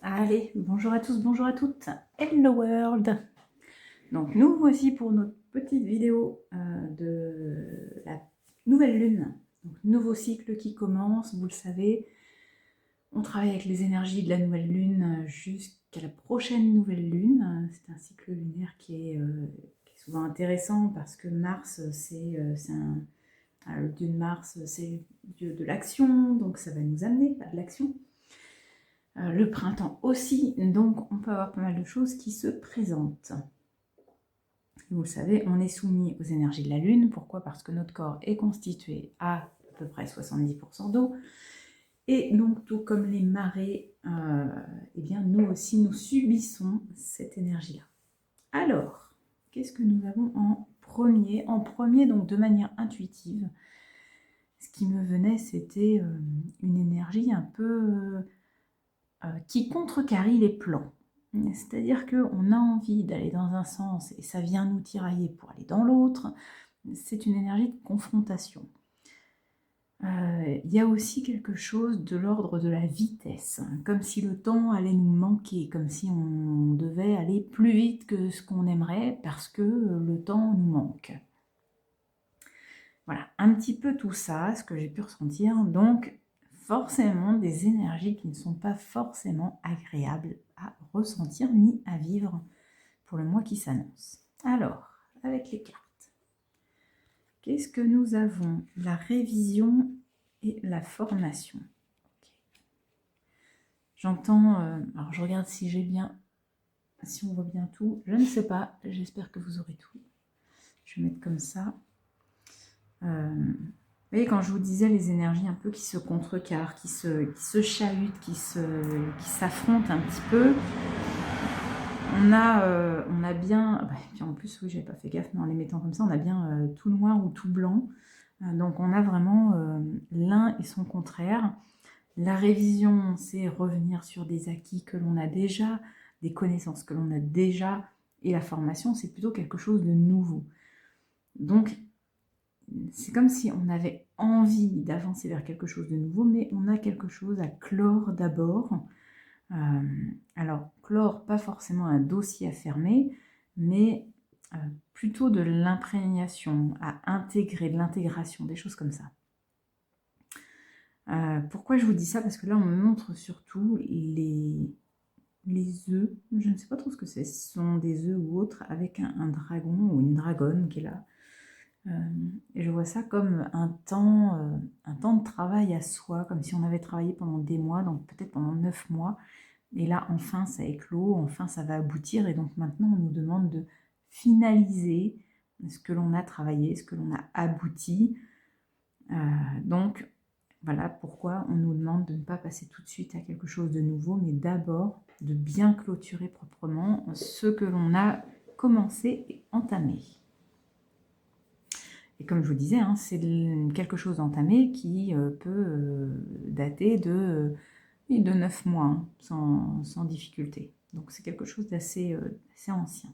Allez, bonjour à tous, bonjour à toutes. Hello world. Donc nous voici pour notre petite vidéo de la nouvelle lune. Donc, nouveau cycle qui commence, vous le savez. On travaille avec les énergies de la nouvelle lune jusqu'à la prochaine nouvelle lune. C'est un cycle lunaire qui est souvent intéressant parce que Mars, le dieu de Mars, c'est le dieu de l'action, donc ça va nous amener à de l'action. Le printemps aussi, donc on peut avoir pas mal de choses qui se présentent. Vous le savez, on est soumis aux énergies de la Lune. Pourquoi? Parce que notre corps est constitué à peu près 70% d'eau. Et donc, tout comme les marées, eh bien, nous aussi, nous subissons cette énergie-là. Alors, qu'est-ce que nous avons en premier? En premier, donc de manière intuitive, ce qui me venait, c'était une énergie un peu qui contrecarre les plans. C'est-à-dire qu'on a envie d'aller dans un sens et ça vient nous tirailler pour aller dans l'autre. C'est une énergie de confrontation. Il y a aussi quelque chose de l'ordre de la vitesse, comme si le temps allait nous manquer, comme si on devait aller plus vite que ce qu'on aimerait parce que le temps nous manque. Voilà, un petit peu tout ça, ce que j'ai pu ressentir. Donc, forcément des énergies qui ne sont pas forcément agréables à ressentir ni à vivre pour le mois qui s'annonce. Alors, avec les cartes, qu'est-ce que nous avons? La révision et la formation. Okay. J'entends, alors je regarde si j'ai bien, si on voit bien tout. Je ne sais pas, j'espère que vous aurez tout. Je vais mettre comme ça. Vous voyez, quand je vous disais les énergies un peu qui se contrecarrent, qui se chahutent, qui s'affrontent un petit peu, on a bien, puis en plus, oui, j'avais pas fait gaffe, mais en les mettant comme ça, on a bien tout noir ou tout blanc. Donc on a vraiment l'un et son contraire. La révision, c'est revenir sur des acquis que l'on a déjà, des connaissances que l'on a déjà, et la formation, c'est plutôt quelque chose de nouveau. Donc, c'est comme si on avait envie d'avancer vers quelque chose de nouveau, mais on a quelque chose à clore d'abord. Alors, clore, pas forcément un dossier à fermer, mais plutôt de l'imprégnation, à intégrer, de l'intégration, des choses comme ça. Pourquoi je vous dis ça? Parce que là, on me montre surtout les œufs. Je ne sais pas trop ce que c'est. Ce sont des œufs ou autres avec un dragon ou une dragonne qui est là. Et je vois ça comme un temps de travail à soi, comme si on avait travaillé pendant des mois, donc peut-être pendant 9 mois. Et là, enfin, ça éclot, enfin, ça va aboutir. Et donc maintenant, on nous demande de finaliser ce que l'on a travaillé, ce que l'on a abouti. Donc, voilà pourquoi on nous demande de ne pas passer tout de suite à quelque chose de nouveau, mais d'abord de bien clôturer proprement ce que l'on a commencé et entamé. Et comme je vous disais, hein, c'est quelque chose d'entamé qui peut dater de 9 mois, hein, sans difficulté. Donc c'est quelque chose d'assez ancien.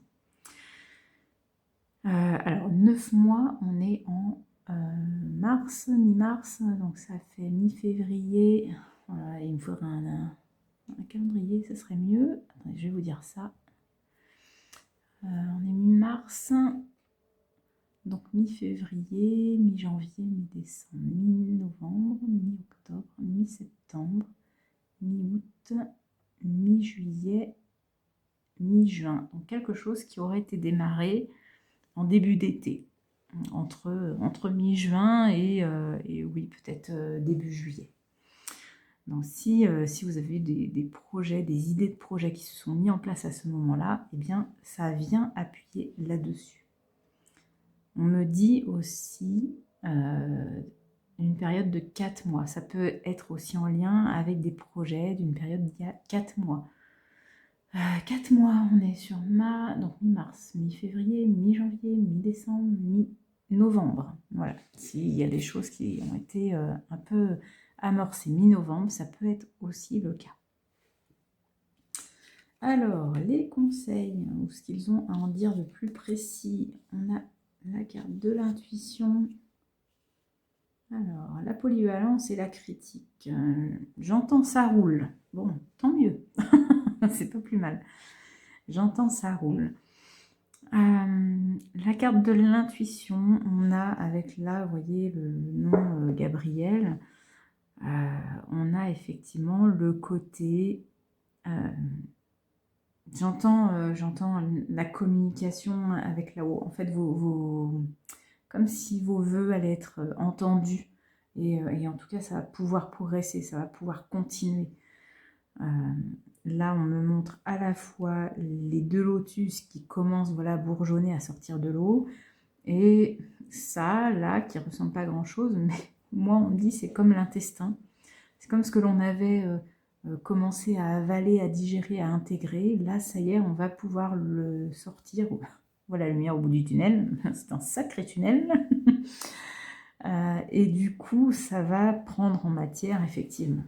Alors 9 mois, on est en mars, mi-mars, donc ça fait mi-février. Voilà, il me faudrait un calendrier, ça serait mieux. Attendez, je vais vous dire ça. On est mi-mars, donc mi-février, mi-janvier, mi-décembre, mi-novembre, mi-octobre, mi-septembre, mi-août, mi-juillet, mi-juin. Donc quelque chose qui aurait été démarré en début d'été, entre mi-juin et oui, peut-être début juillet. Donc si vous avez des projets, des idées de projets qui se sont mis en place à ce moment-là, eh bien ça vient appuyer là-dessus. On me dit aussi une période de 4 mois. Ça peut être aussi en lien avec des projets d'une période d'il y a 4 mois. 4 mois, on est sur donc mi-mars, mi-février, mi-janvier, mi-décembre, mi-novembre. Voilà, s'il y a des choses qui ont été un peu amorcées mi-novembre, ça peut être aussi le cas. Alors, les conseils, ou ce qu'ils ont à en dire de plus précis, on a la carte de l'intuition, Alors, la polyvalence et la critique. J'entends ça roule. Bon, tant mieux. C'est pas plus mal. J'entends ça roule. La carte de l'intuition, on a avec là, vous voyez, le nom Gabriel. On a effectivement le côté... j'entends la communication avec là-haut. En fait, comme si vos vœux allaient être entendus. Et en tout cas, ça va pouvoir progresser, ça va pouvoir continuer. Là, on me montre à la fois les 2 lotus qui commencent voilà, à bourgeonner, à sortir de l'eau. Et ça, là, qui ne ressemble pas à grand-chose, mais moi, on me dit c'est comme l'intestin. C'est comme ce que l'on avait commencé à avaler, à digérer, à intégrer. Là, ça y est, on va pouvoir le sortir. Voilà la lumière au bout du tunnel. C'est un sacré tunnel. Et du coup, ça va prendre en matière, effectivement.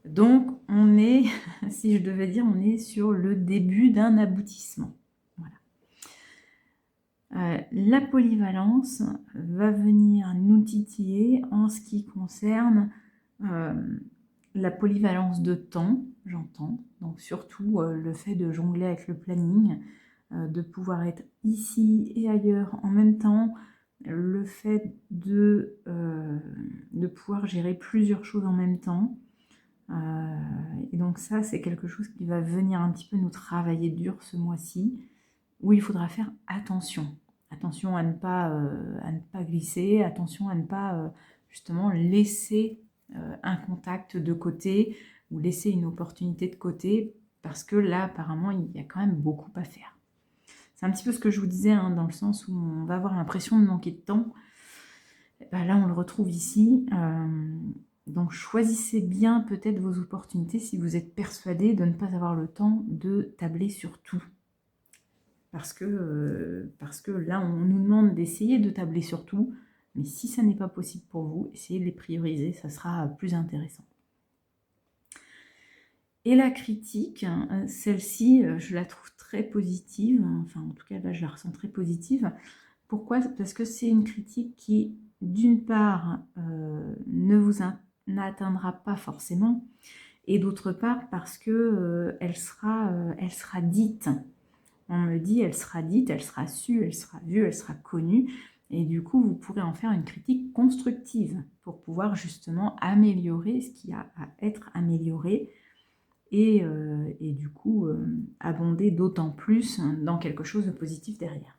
Donc, on est, si je devais dire, on est sur le début d'un aboutissement. Voilà. La polyvalence va venir nous titiller en ce qui concerne la polyvalence de temps, j'entends. Donc, surtout le fait de jongler avec le planning, de pouvoir être ici et ailleurs en même temps, le fait de pouvoir gérer plusieurs choses en même temps. Et donc ça, c'est quelque chose qui va venir un petit peu nous travailler dur ce mois-ci, où il faudra faire attention. Attention à ne pas glisser, attention à ne pas justement laisser un contact de côté ou laisser une opportunité de côté, parce que là, apparemment, il y a quand même beaucoup à faire. C'est un petit peu ce que je vous disais, hein, dans le sens où on va avoir l'impression de manquer de temps. Et ben là, on le retrouve ici. Donc choisissez bien peut-être vos opportunités si vous êtes persuadé de ne pas avoir le temps de tabler sur tout. Parce que là, on nous demande d'essayer de tabler sur tout, mais si ça n'est pas possible pour vous, essayez de les prioriser, ça sera plus intéressant. Et la critique, celle-ci, je la trouve très positive, enfin en tout cas là, je la ressens très positive. Pourquoi ? Parce que c'est une critique qui, d'une part, n'atteindra pas forcément, et d'autre part parce que elle sera dite. On me dit, elle sera dite, elle sera su, elle sera vue, elle sera connue, et du coup, vous pourrez en faire une critique constructive pour pouvoir justement améliorer ce qui a à être amélioré, et du coup, abonder d'autant plus dans quelque chose de positif derrière.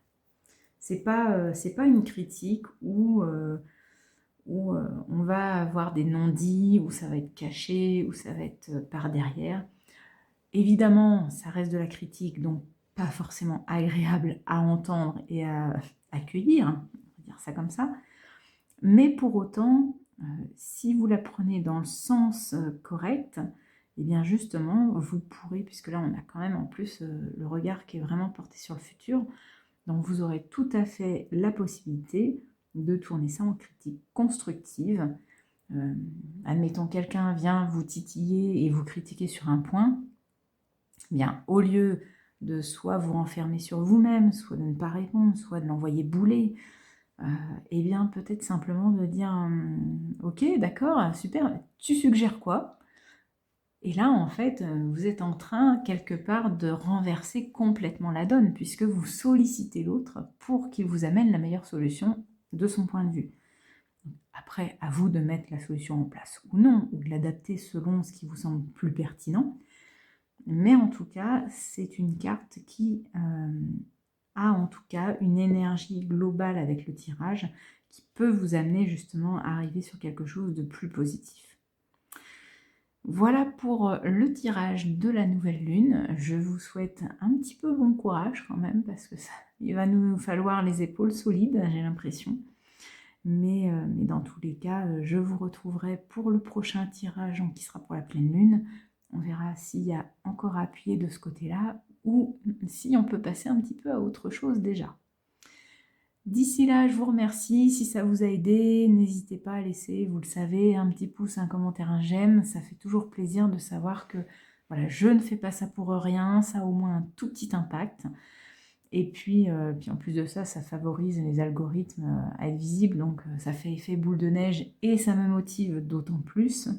C'est pas une critique où on va avoir des non-dits, où ça va être caché, où ça va être par derrière. Évidemment, ça reste de la critique, donc pas forcément agréable à entendre et à accueillir, on va dire ça comme ça. Mais pour autant, si vous la prenez dans le sens correct, et bien justement, vous pourrez, puisque là on a quand même en plus le regard qui est vraiment porté sur le futur, donc vous aurez tout à fait la possibilité de tourner ça en critique constructive. Admettons, quelqu'un vient vous titiller et vous critiquer sur un point, bien au lieu de soit vous renfermer sur vous-même, soit de ne pas répondre, soit de l'envoyer bouler, et bien peut-être simplement de dire ok, d'accord, super, tu suggères quoi? Et là, en fait, vous êtes en train, quelque part, de renverser complètement la donne, puisque vous sollicitez l'autre pour qu'il vous amène la meilleure solution de son point de vue. Après, à vous de mettre la solution en place ou non, ou de l'adapter selon ce qui vous semble plus pertinent. Mais en tout cas, c'est une carte qui a en tout cas une énergie globale avec le tirage qui peut vous amener justement à arriver sur quelque chose de plus positif. Voilà pour le tirage de la nouvelle lune. Je vous souhaite un petit peu bon courage quand même, parce que il va nous falloir les épaules solides, j'ai l'impression. Mais dans tous les cas, je vous retrouverai pour le prochain tirage qui sera pour la pleine lune. On verra s'il y a encore à appuyer de ce côté-là ou si on peut passer un petit peu à autre chose déjà. D'ici là, je vous remercie. Si ça vous a aidé, n'hésitez pas à laisser, vous le savez, un petit pouce, un commentaire, un j'aime. Ça fait toujours plaisir de savoir que voilà, je ne fais pas ça pour rien. Ça a au moins un tout petit impact. Et puis en plus de ça, ça favorise les algorithmes à être visibles, donc ça fait effet boule de neige et ça me motive d'autant plus,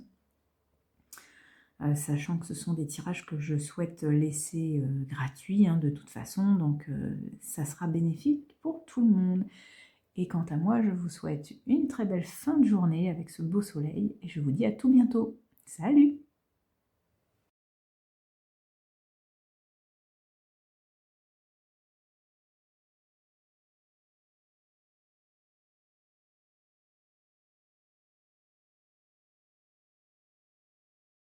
sachant que ce sont des tirages que je souhaite laisser gratuits de toute façon, donc ça sera bénéfique pour tout le monde. Et quant à moi, je vous souhaite une très belle fin de journée avec ce beau soleil et je vous dis à tout bientôt. Salut!